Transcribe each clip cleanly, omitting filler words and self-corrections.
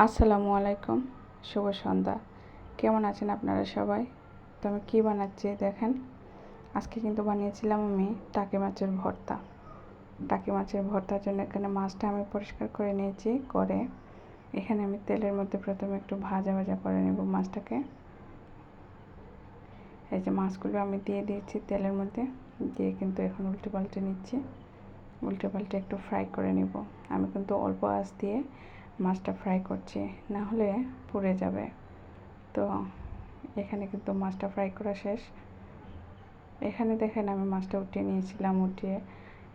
আসসালামু আলাইকুম, শুভ সন্ধ্যা। কেমন আছেন আপনারা সবাই? তো আমি কী বানাচ্ছি দেখেন। আজকে কিন্তু বানিয়েছিলাম আমি টাকি মাছের ভর্তা। টাকি মাছের ভর্তার জন্য এখানে মাছটা আমি পরিষ্কার করে নিয়েছি। করে এখানে আমি তেলের মধ্যে প্রথমে একটু ভাজা ভাজা করে নেব মাছটাকে। এই যে মাছগুলো আমি দিয়ে দিয়েছি তেলের মধ্যে, দিয়ে কিন্তু এখন উল্টে পাল্টে নিচ্ছি। উল্টে পাল্টে একটু ফ্রাই করে নেব। আমি কিন্তু অল্প আঁচ দিয়ে মাছটা ফ্রাই করছি, না হলে পুড়ে যাবে। তো এখানে কিন্তু মাছটা ফ্রাই করা শেষ। এখানে দেখেন আমি মাছটা উঠিয়ে নিয়েছিলাম। উঠিয়ে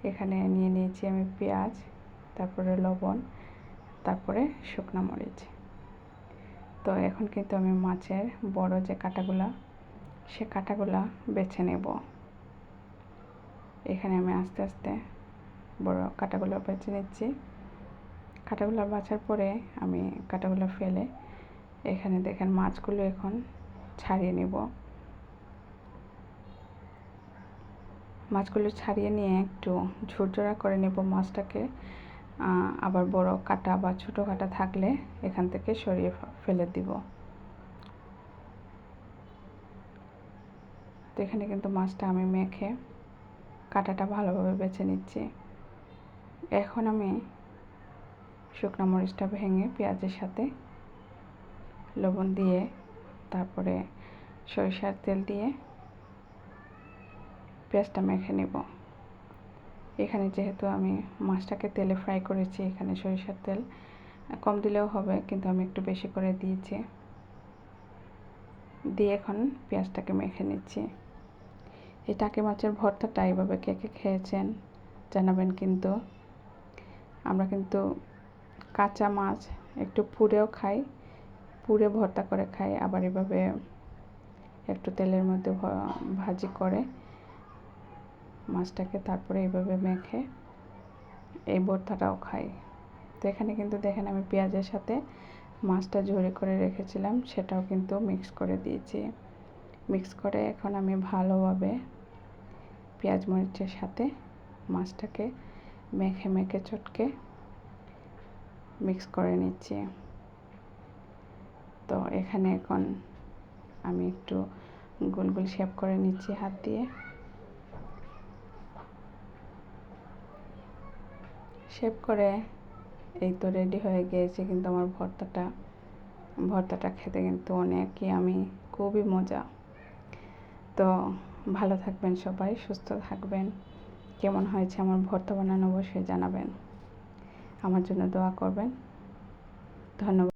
এখানে নিয়ে নিয়েছি আমি পেঁয়াজ, তারপরে লবণ, তারপরে শুকনো মরিচ। তো এখন কিন্তু আমি মাছের বড় যে কাঁটাগুলা, সে কাঁটাগুলা বেছে নেব। এখানে আমি আস্তে আস্তে বড় কাঁটাগুলো বেছে নিচ্ছি। কাঁটাগুলো বাছার পরে আমি কাঁটাগুলো ফেলে এখানে দেখেন মাছগুলো এখন ছাড়িয়ে নেব। মাছগুলো ছাড়িয়ে নিয়ে একটু ঝুরঝুরা করে নেব মাছটাকে। আবার বড় কাঁটা বা ছোটো কাঁটা থাকলে এখান থেকে সরিয়ে ফেলে দিব। তো এখানে কিন্তু মাছটা আমি মেখে কাঁটাটা ভালোভাবে বেছে নিচ্ছি। এখন আমি শুকনো মরিচটা ভেঙে পেঁয়াজের সাথে লবণ দিয়ে, তারপরে সরিষার তেল দিয়ে পেঁয়াজটা মেখে নেব। এখানে যেহেতু আমি মাছটাকে তেলে ফ্রাই করেছি, এখানে সরিষার তেল কম দিলেও হবে, কিন্তু আমি একটু বেশি করে দিয়েছি। দিয়ে এখন পেঁয়াজটাকে মেখে নিচ্ছি। এই টাকি মাছের ভর্তাটা এইভাবে কে কে খেয়েছেন জানাবেন। কিন্তু আমরা কিন্তু কাঁচা মাছ একটু পুড়েও খাই, পুড়ে ভর্তা করে খাই, আবার এভাবে একটু তেলের মধ্যে ভাজি করে মাছটাকে তারপরে এইভাবে মেখে এই ভর্তাটাও খাই। তো এখানে কিন্তু দেখেন আমি পেঁয়াজের সাথে মাছটা ঝুরি করে রেখেছিলাম, সেটাও কিন্তু মিক্স করে দিয়েছি। মিক্স করে এখন আমি ভালোভাবে পেঁয়াজ মরিচের সাথে মাছটাকে মেখে মেখে চটকে মিক্স করে নিচ্ছি। তো এখানে এখন আমি একটু গোল গোল শেপ করে নিচ্ছি হাত দিয়ে। শেপ করে এই তো রেডি হয়ে গিয়েছে কিন্তু আমার ভর্তাটা খেতে কিন্তু অনেকই আমি, খুবই মজা। তো ভালো থাকবেন সবাই, সুস্থ থাকবেন। কেমন হয়েছে আমার ভর্তা বানানো অবশ্যই জানাবেন। আমার জন্য দোয়া করবেন। ধন্যবাদ।